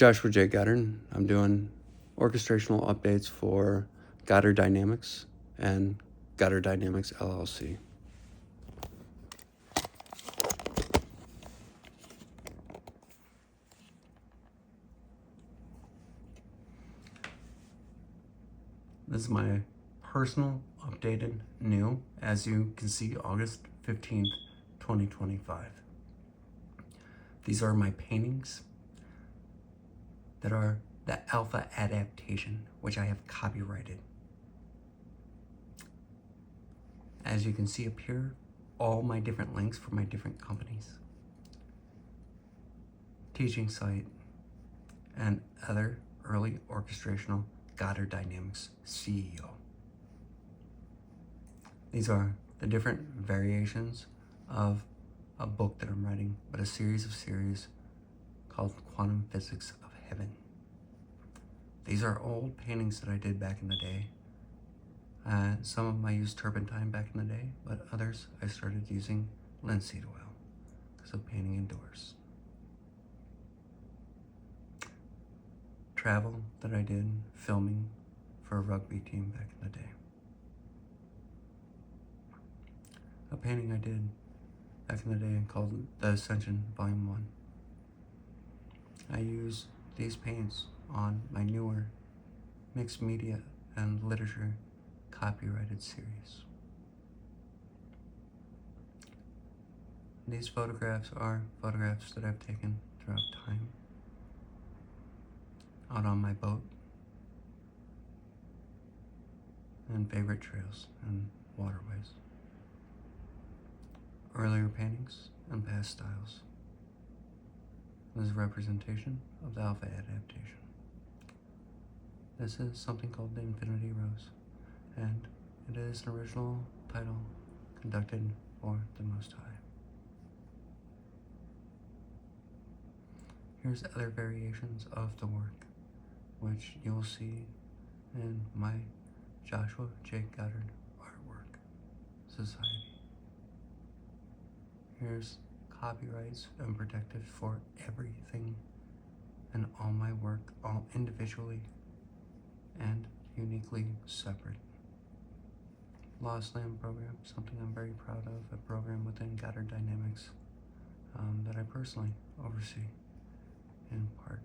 Joshua J. Goddard. I'm doing orchestrational updates for Goddard Dynamics and Goddard Dynamics LLC. This is my personal updated new, as you can see, August 15th, 2025. These are my paintings that are the alpha adaptation, which I have copyrighted. As you can see up here, all my different links for my different companies, teaching site, and other early orchestrational Goddard Dynamics CEO. These are the different variations of a book that I'm writing, but a series of series called Quantum Physics of Heaven. These are old paintings that I did back in the day. Some of them I used turpentine back in the day, but others I started using linseed oil because of painting indoors. Travel that I did filming for a rugby team back in the day. A painting I did back in the day called The Ascension Volume 1. I use these paints on my newer mixed media and literature copyrighted series. These photographs are photographs that I've taken throughout time, out on my boat, and favorite trails and waterways. Earlier paintings and past styles. This is a representation of the alpha adaptation. This is something called the Infinity Rose, and it is an original title conducted for the Most High. Here's other variations of the work, which you'll see in my Joshua J. Goddard Artwork Society. Here's copyrights and protected for everything and all my work, all individually and uniquely separate. Lost Land program, something I'm very proud of, a program within Goddard Dynamics that I personally oversee in part.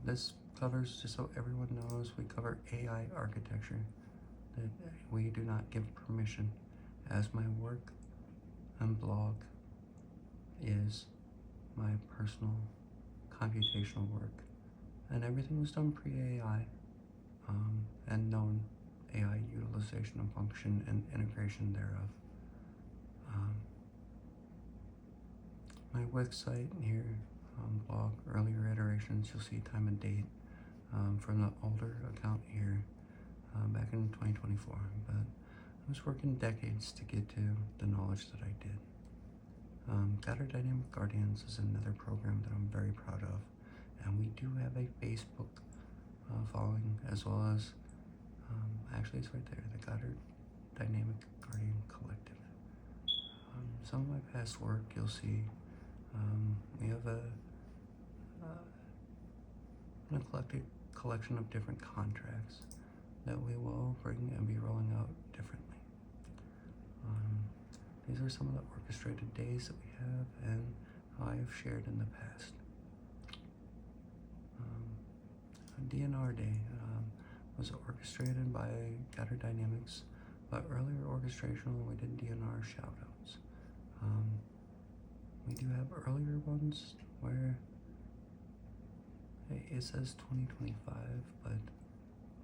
This covers, just so everyone knows, we cover AI architecture, that we do not give permission, as my work and blog is my personal computational work, and everything was done pre-AI and known AI utilization and function and integration thereof. My website here, blog, earlier iterations, you'll see time and date from the older account here back in 2024, but I was working decades to get to the knowledge that I did. Goddard Dynamic Guardians is another program that I'm very proud of, and we do have a Facebook following, as well as, actually it's right there, the Goddard Dynamic Guardian Collective. Some of my past work you'll see, we have an eclectic collection of different contracts that we will bring and be rolling out differently. These are some of the orchestrated days that we have and how I have shared in the past. DNR Day was orchestrated by Goddard Dynamics, but earlier orchestrational we did DNR shoutouts. We do have earlier ones where it says 2025, but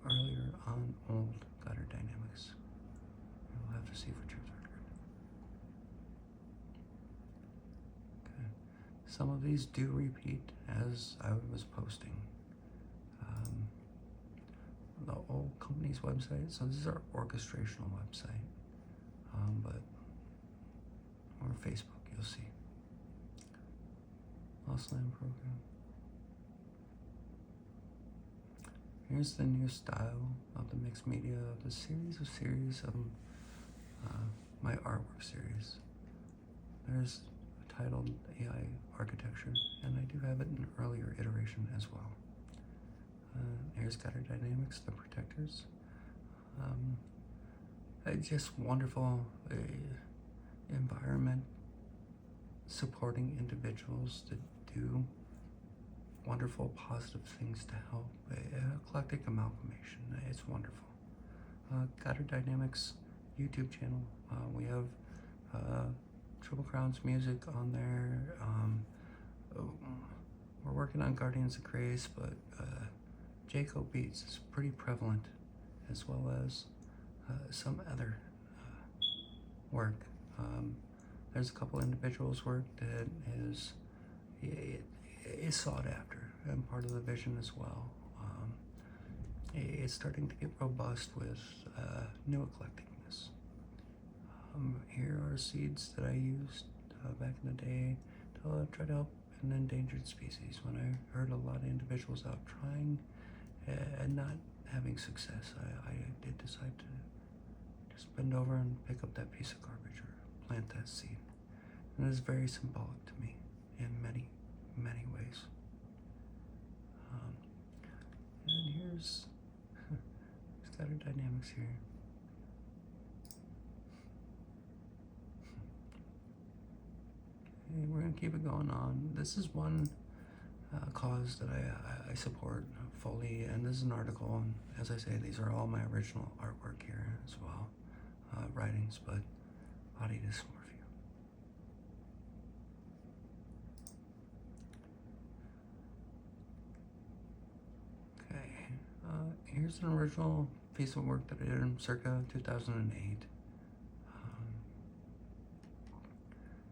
earlier on old Goddard Dynamics. You'll have to see for truth record. Okay. Some of these do repeat as I was posting. The old company's website, so this is our orchestrational website, but or Facebook, you'll see. Lost Land program. Here's the new style of the mixed media of the series of my artwork series. There's a titled AI Architecture, and I do have it in an earlier iteration as well. Here's Goddard Dynamics, the protectors. Just wonderful environment supporting individuals that do wonderful positive things to help. Eclectic amalgamation, it's wonderful. Goddard Dynamics YouTube channel, we have Triple Crown's music on there. We're working on Guardians of Grace, but Jacob Beats is pretty prevalent, as well as some other work. There's a couple individuals' work that is sought after and part of the vision as well. It's starting to get robust with new eclecticness. Here are seeds that I used back in the day to try to help an endangered species. When I heard a lot of individuals out trying and not having success, I did decide to just bend over and pick up that piece of garbage or plant that seed. And it is very symbolic to me in many, many ways. And here's Goddard Dynamics here. Okay, we're gonna keep it going on. This is one cause that I support fully, and this is an article, and as I say, these are all my original artwork here as well, writings, but body dysmorphia. Okay, here's an original piece of work that I did in circa 2008.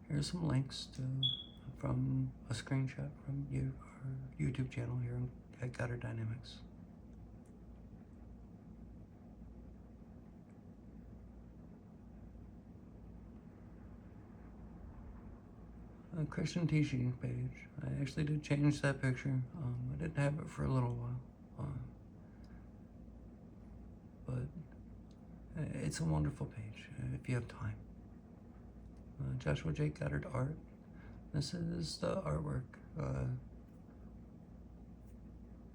Here's some links from a screenshot from our YouTube channel here at Goddard Dynamics. A Christian teaching page. I actually did change that picture. I didn't have it for a little while, but it's a wonderful page if you have time. Joshua J. Goddard Art. This is the artwork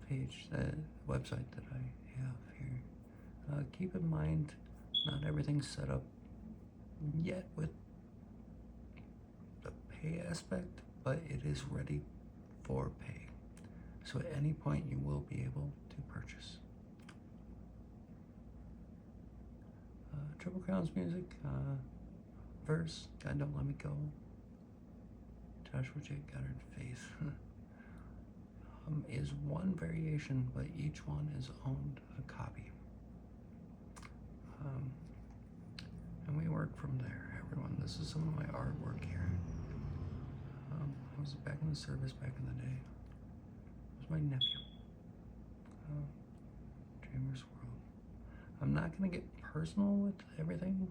page, the website that I have here. Keep in mind, not everything's set up yet with the pay aspect, but it is ready for pay. So at any point you will be able to purchase. Triple Crown's music, verse, God Don't Let Me Go, Joshua J. Goddard Faith, is one variation, but each one is owned a copy. And we work from there, everyone. This is some of my artwork here. I was back in the service back in the day. It was my nephew. Dreamer's World. I'm not going to get personal with everything,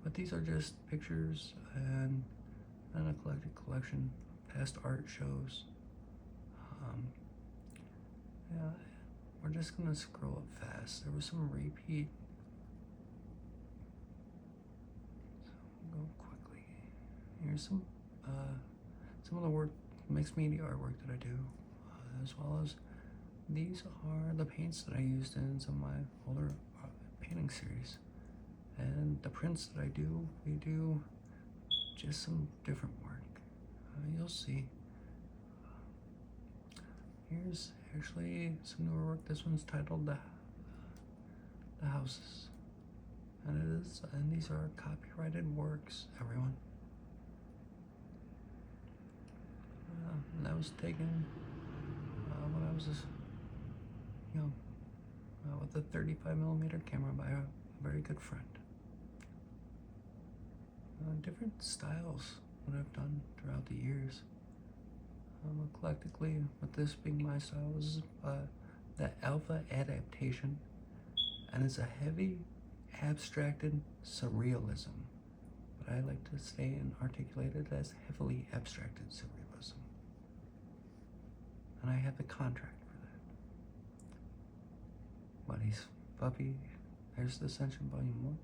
but these are just pictures and an eclectic collection, past art shows. Yeah, we're just gonna scroll up fast. There was some repeat, so we'll go quickly. Here's some of the work, mixed media artwork that I do, as well as these are the paints that I used in some of my older painting series. And the prints that I do, we do just some different work. You'll see. Here's actually some newer work. This one's titled The Houses. And these are copyrighted works, everyone. And that was taken when I was young, with a 35mm camera by a very good friend. Different styles that I've done throughout the years. Eclectically, with this being my style, this is the alpha adaptation, and it's a heavy, abstracted surrealism. But I like to say and articulate it as heavily abstracted surrealism. And I have the contract for that. Buddies, Puppy, there's the Ascension Volume 1.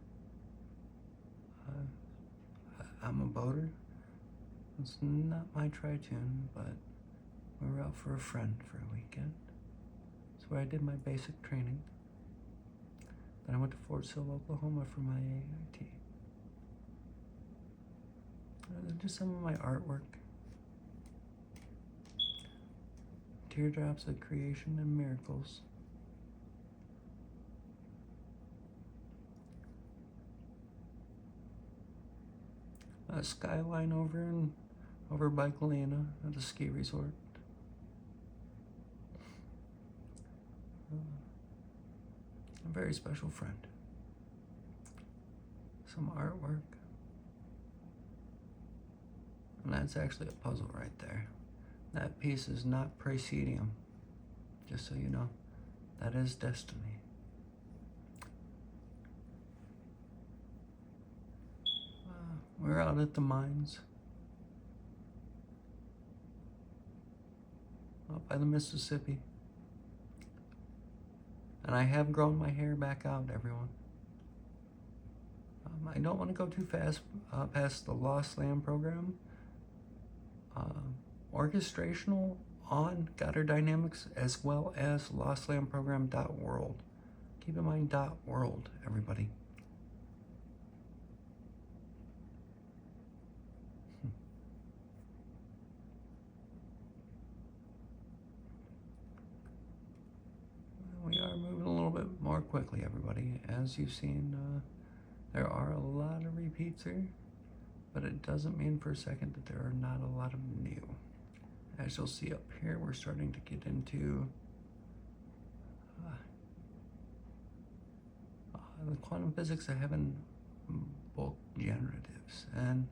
I'm a boater. It's not my tritune, but we were out for a friend for a weekend. That's where I did my basic training. Then I went to Fort Sill, Oklahoma for my AIT. Just some of my artwork. Teardrops of creation and miracles. A skyline over by Galena at the ski resort. A very special friend. Some artwork. And that's actually a puzzle right there. That piece is not Praesidium, just so you know. That is Destiny. We're out at the mines. Out by the Mississippi. And I have grown my hair back out, everyone. I don't want to go too fast past the Lost Land program. Orchestrational on Goddard Dynamics, as well as lostlandprogram.world. Keep in mind .world, everybody. We are moving a little bit more quickly, everybody. As you've seen, there are a lot of repeats here, but it doesn't mean for a second that there are not a lot of new. As you'll see up here, we're starting to get into the quantum physics of heaven bulk generatives and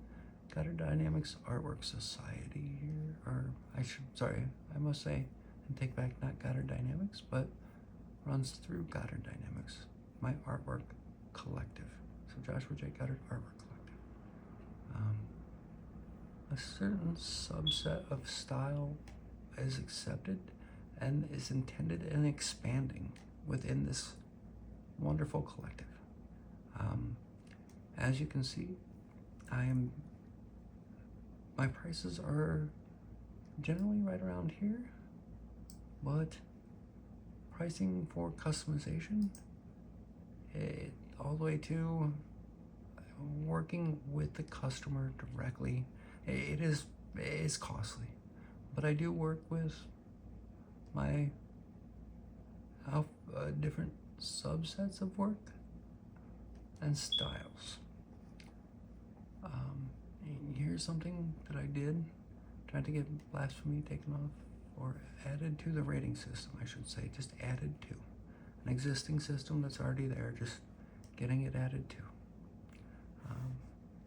Goddard Dynamics Artwork Society here, or I must say, and take back not Goddard Dynamics, but runs through Goddard Dynamics, my artwork collective. So Joshua J. Goddard Artwork Collective. A certain subset of style is accepted and is intended and expanding within this wonderful collective. As you can see, my prices are generally right around here, but pricing for customization, all the way to working with the customer directly, it is costly. But I do work with my different subsets of work and styles. Here's something that I did, trying to get blasphemy taken off, or added to the rating system, I should say, just added to. An existing system that's already there, just getting it added to.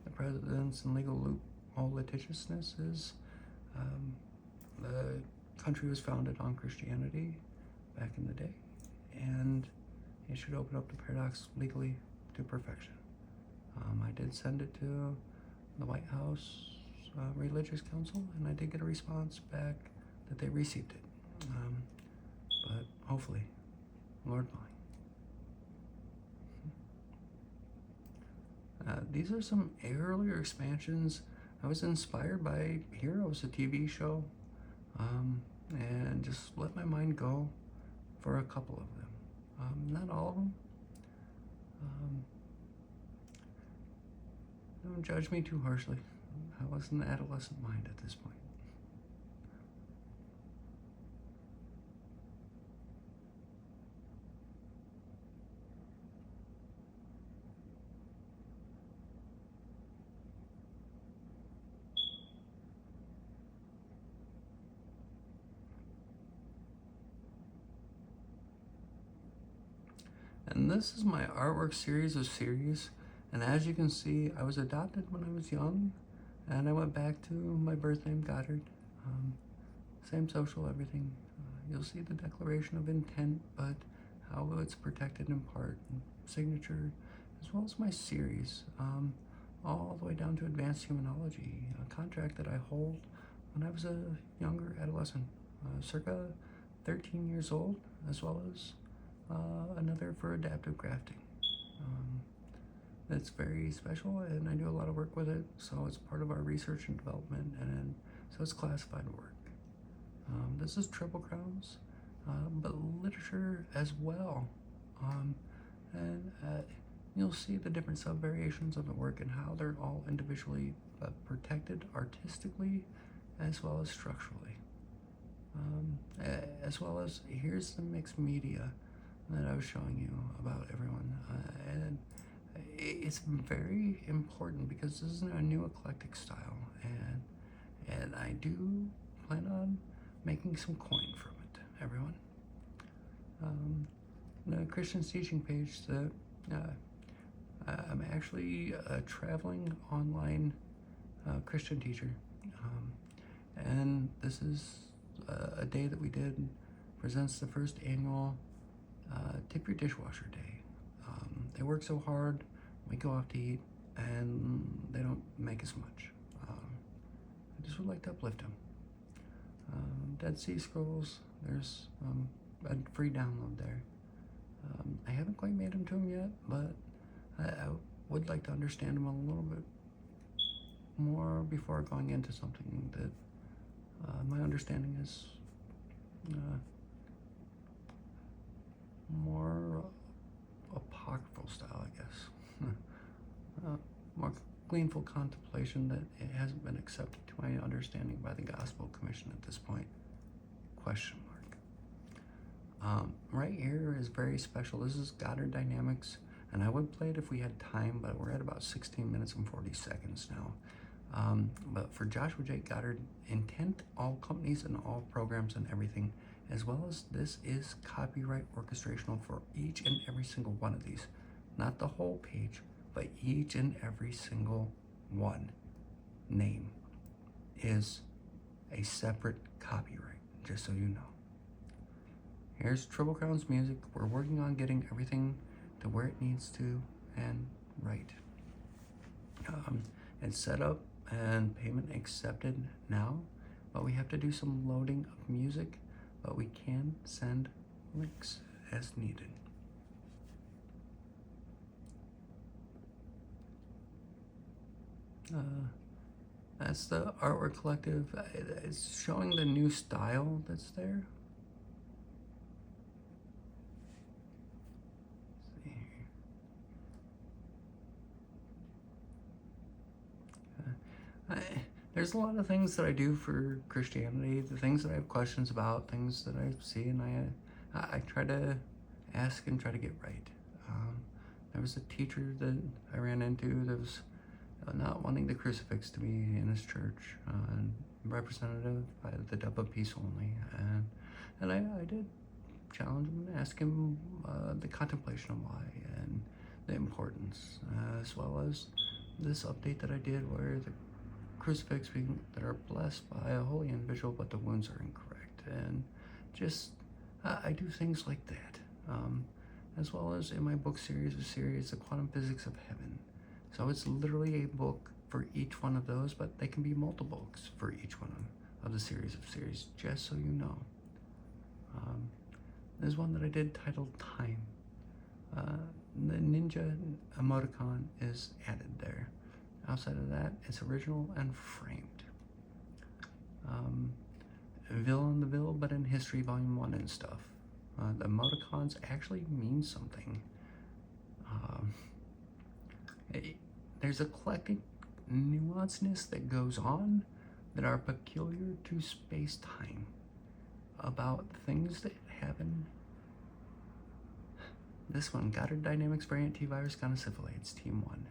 The president's and legal loophole litigiousness is the country was founded on Christianity back in the day, and it should open up the paradox legally to perfection. I did send it to the White House Religious Council, and I did get a response back that they received it. But hopefully, Lord willing. These are some earlier expansions. I was inspired by Heroes, a TV show, and just let my mind go for a couple of them. Not all of them. Don't judge me too harshly. I was an adolescent mind at this point. And this is my artwork series of series. And as you can see, I was adopted when I was young, and I went back to my birth name, Goddard. Same social, everything. You'll see the declaration of intent, but how it's protected in part, and signature, as well as my series, all the way down to advanced humanology, a contract that I hold when I was a younger adolescent, circa 13 years old, as well as another for adaptive grafting. that's very special, and I do a lot of work with it, so it's part of our research and development, and so it's classified work. This is Triple Crowns, but literature as well. And you'll see the different sub-variations of the work and how they're all individually protected artistically as well as structurally. As well as here's the mixed media that I was showing you about everyone. And it's very important because this is a new eclectic style, and I do plan on making some coin from it, everyone. The Christian teaching page, I'm actually a traveling online Christian teacher, and this is a day that we did presents the first annual Tip Your Dishwasher Day. They work so hard, we go out to eat, and they don't make as much. I just would like to uplift them. Dead Sea Scrolls, there's a free download there. I haven't quite made them to them yet, but I would like to understand them a little bit more before going into something that my understanding is more apocryphal style, I guess. More gleanful contemplation that it hasn't been accepted to my understanding by the Gospel Commission at this point. Question mark. Right here is very special. This is Goddard Dynamics, and I would play it if we had time, but we're at about 16 minutes and 40 seconds now. But for Joshua J. Goddard, intent, all companies and all programs and everything, as well as this is copyright orchestrational for each and every single one of these. Not the whole page, but each and every single one name is a separate copyright, just so you know. Here's Triple Crown's music. We're working on getting everything to where it needs to and right. It's set up and payment accepted now, but we have to do some loading of music, but we can send links as needed. That's the artwork collective. It's showing the new style that's there. Let's see here. There's a lot of things that I do for Christianity, the things that I have questions about, things that I see, and I try to ask and try to get right. There was a teacher that I ran into that was not wanting the crucifix to be in his church, representative by the Dove of Peace only, and I did challenge him and ask him the contemplation of why and the importance, as well as this update that I did where the crucifix being that are blessed by a holy individual, but the wounds are incorrect, and just I do things like that, as well as in my book series, The Quantum Physics of Heaven. So it's literally a book for each one of those, but they can be multiple books for each one of the series, just so you know. There's one that I did titled Time. The ninja emoticon is added there. Outside of that, it's original and framed. Vil on the Vil, but in History Volume 1 and stuff. The emoticons actually mean something. There's eclectic nuanceness that goes on that are peculiar to space-time about things that happen. This one, Goddard Dynamics Variant T-Virus Gonosyphilates, Team 1.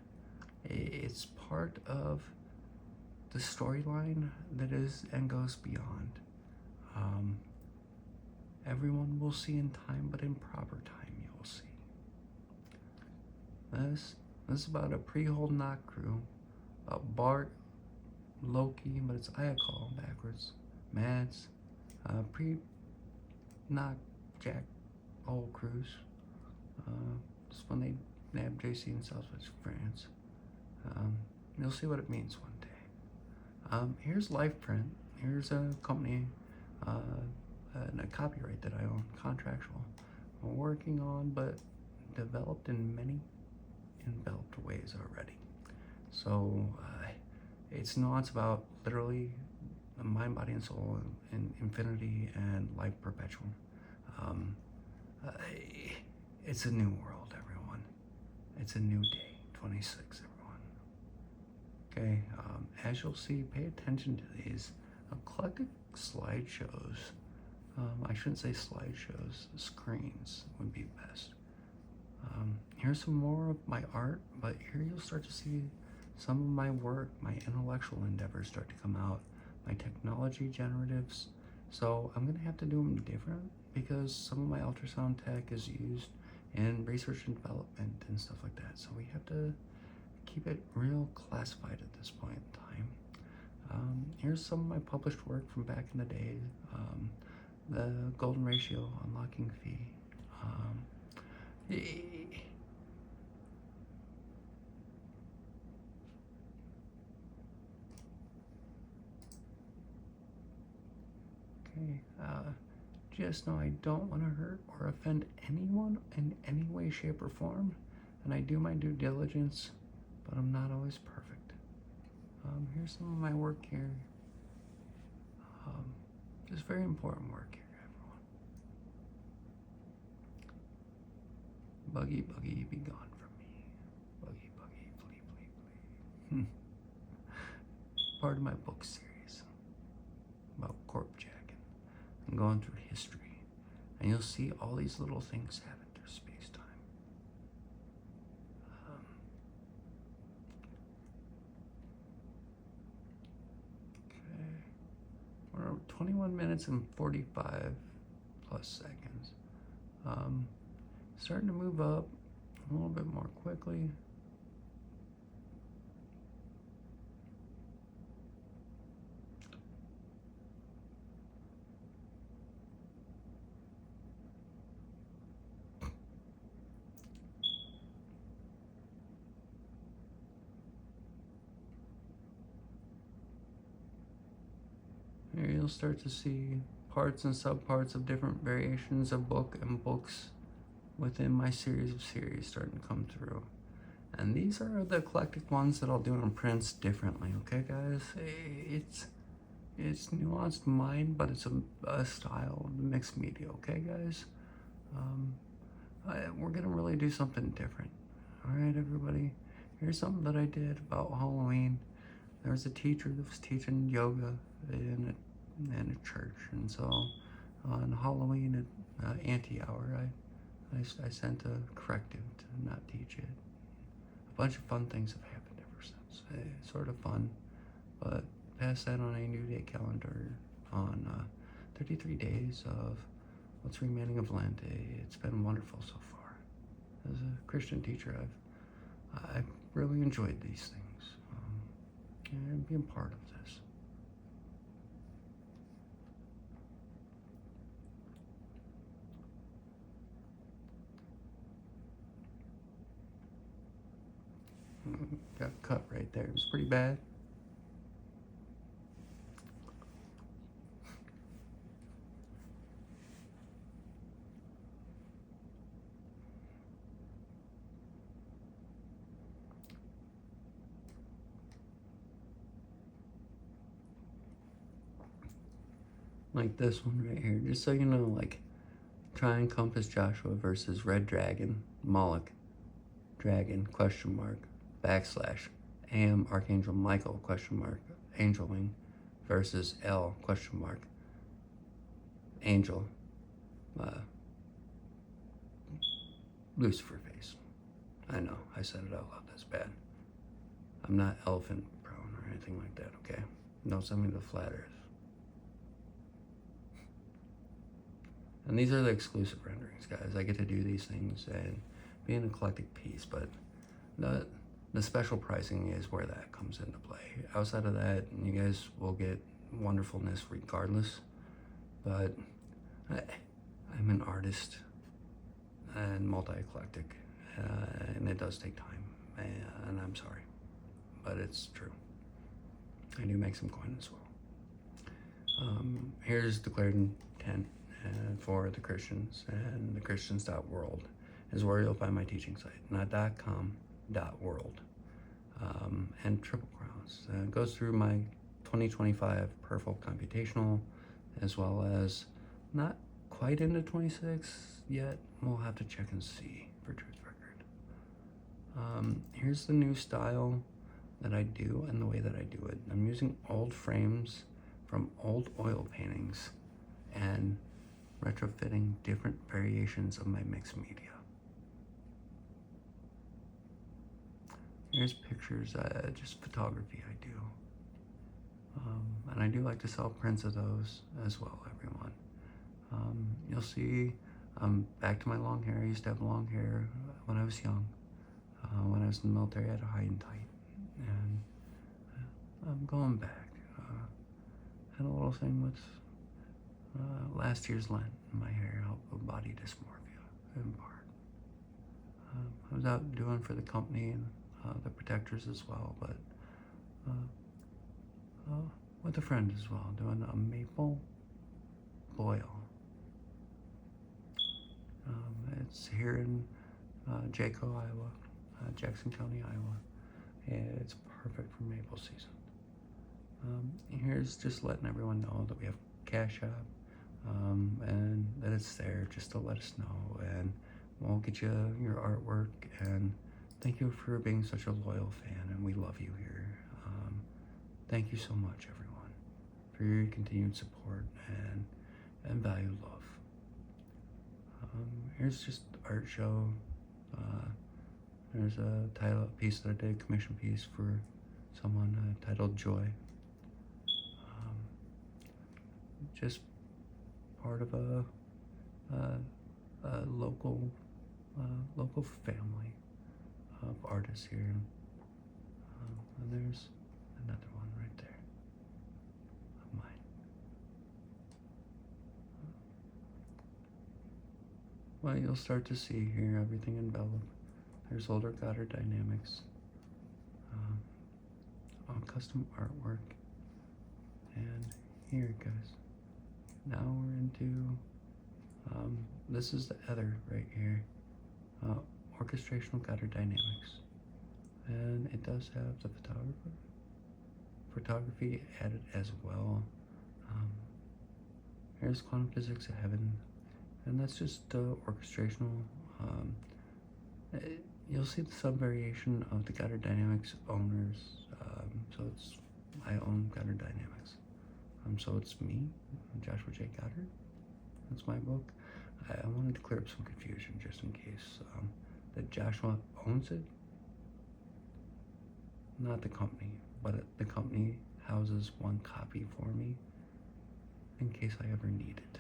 It's part of the storyline that is and goes beyond. Everyone will see in time, but in proper time you will see. This is about a pre-hold knock crew, about Bart, Loki, but it's Iacall backwards, Mads, pre-knock Jack, all crews. It's when they nabbed JC in Southwest France. You'll see what it means one day. Here's LifePrint. Here's a company and a copyright that I own, contractual. I'm working on, but developed in many enveloped ways already. So it's nuance about literally the mind, body, and soul, and infinity and life perpetual. Um, uh, it's a new world, everyone. It's a new day, 26, everyone. Okay, as you'll see, pay attention to these eclectic slideshows. I shouldn't say slideshows, screens would be best. Here's some more of my art, but here you'll start to see some of my work, my intellectual endeavors start to come out, my technology generatives. So I'm gonna have to do them different because some of my ultrasound tech is used in research and development and stuff like that. So we have to keep it real classified at this point in time. Here's some of my published work from back in the day. The golden ratio, unlocking fee. Okay, just know I don't want to hurt or offend anyone in any way, shape, or form, and I do my due diligence, but I'm not always perfect. Here's some of my work here. Just very important work here, everyone. Buggy, buggy, be gone from me. Buggy, buggy, flee, flee, flee. Part of my book series about corp jacking and going through history. And you'll see all these little things happen through space-time. We're 21 minutes and 45 plus seconds. Starting to move up a little bit more quickly. Here you'll start to see parts and subparts of different variations of book and books within my series of series starting to come through. And these are the eclectic ones that I'll do in prints differently, okay guys? It's nuanced mind, but it's a style of mixed media, okay guys? We're gonna really do something different. All right, everybody? Here's something that I did about Halloween. There was a teacher that was teaching yoga in a church, and so on Halloween at anti-hour, I sent a corrective to not teach it. A bunch of fun things have happened ever since. It's sort of fun, but pass that on a new day calendar on 33 days of what's remaining of Lent. It's been wonderful so far. As a Christian teacher, I've really enjoyed these things. And being part of this. Got cut right there. It was pretty bad. Like this one right here, just so you know, like Trine Compass Joshua versus Red Dragon, Moloch, Dragon, question mark, backslash, Am Archangel Michael, question mark, Angel Wing, versus L, question mark, Angel, Lucifer face. I know, I said it out loud, that's bad. I'm not elephant prone or anything like that, okay? Don't send me to the flat earth. And these are the exclusive renderings, guys. I get to do these things and be an eclectic piece, but the special pricing is where that comes into play. Outside of that, you guys will get wonderfulness regardless, but I'm an artist and multi-eclectic, and it does take time, and I'm sorry, but it's true. I do make some coin as well. Here's declared intent for the Christians, and the Christians.world is where you'll find my teaching site, not .com, World, and Triple Crowns. It goes through my 2025 Perfect Computational, as well as not quite into 26 yet. We'll have to check and see for Truth Record. Here's the new style that I do and the way that I do it. I'm using old frames from old oil paintings and retrofitting different variations of my mixed media. Here's pictures, just photography I do. And I do like to sell prints of those as well, everyone. You'll see, back to my long hair. I used to have long hair when I was young. When I was in the military, I had a high and tight. And I'm going back. Had a little thing with last year's Lent in my hair, helped with body dysmorphia in part. I was out doing for the company and the protectors as well, but with a friend as well, doing a maple boil. It's here in Jaco, Iowa, Jackson County, Iowa. It's perfect for maple season. Here's just letting everyone know that we have Cash App, and that it's there just to let us know, and we'll get you your artwork. And thank you for being such a loyal fan, and we love you here. Thank you so much, everyone, for your continued support and valued love. Here's just art show. There's a title piece that I did, a commission piece for someone titled Joy. Just part of a local family of artists here. And there's another one right there of mine. Well, you'll start to see here everything enveloped. There's older Goddard dynamics, on custom artwork, and here, guys. Now we're into this is the other right here, orchestrational Goddard dynamics, and it does have the photography added as well. Here's quantum physics of heaven, and that's just orchestrational. You'll see the sub variation of the Goddard Dynamics owners. So it's I own Goddard Dynamics. So it's me, Joshua J. Goddard. That's my book. I wanted to clear up some confusion just in case that Joshua owns it. Not the company, but the company houses one copy for me in case I ever need it.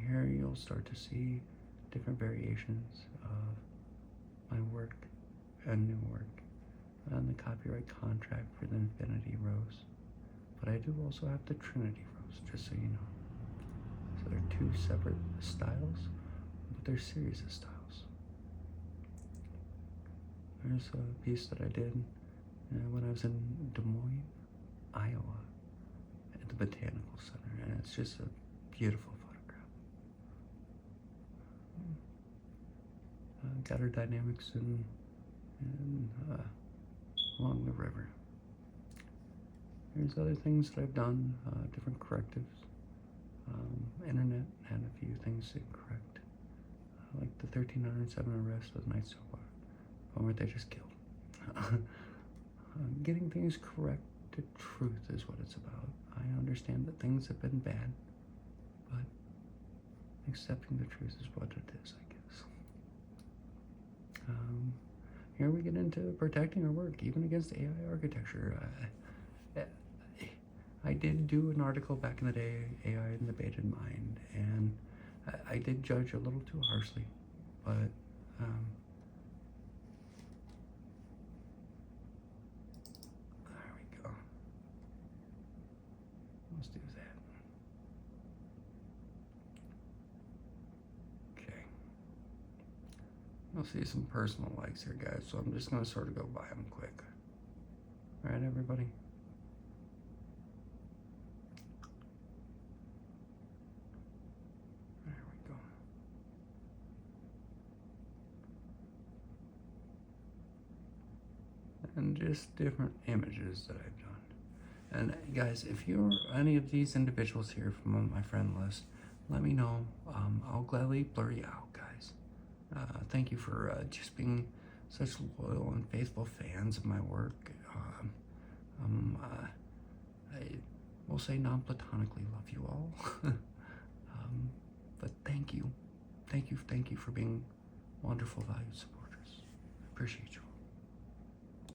Here you'll start to see different variations of my work and new work and the copyright contract for the Infinity Rose. But I do also have the Trinity Rose, just so you know. So they're two separate styles, but they're series of styles. There's a piece that I did when I was in Des Moines, Iowa, at the Botanical Center, and it's just a beautiful photograph. Goddard Dynamics and along the river. There's other things that I've done, different correctives. Internet had a few things incorrect, like the 1307 arrest of the Night Soap Bomber they just killed. Getting things correct to truth is what it's about. I understand that things have been bad, but accepting the truth is what it is, I guess. Here we get into protecting our work, even against AI architecture. I did do an article back in the day, AI in the Baited Mind, and I did judge a little too harshly, but there we go. Let's do that. Okay. You'll see some personal likes here, guys, so I'm just going to sort of go by them quick. All right, everybody? There we go. just different images that I've done. And guys, if you're any of these individuals here from my friend list, let me know. I'll gladly blur you out, guys. Thank you for just being such loyal and faithful fans of my work. I will say non-platonically love you all. But thank you for being wonderful, valued supporters. I appreciate you.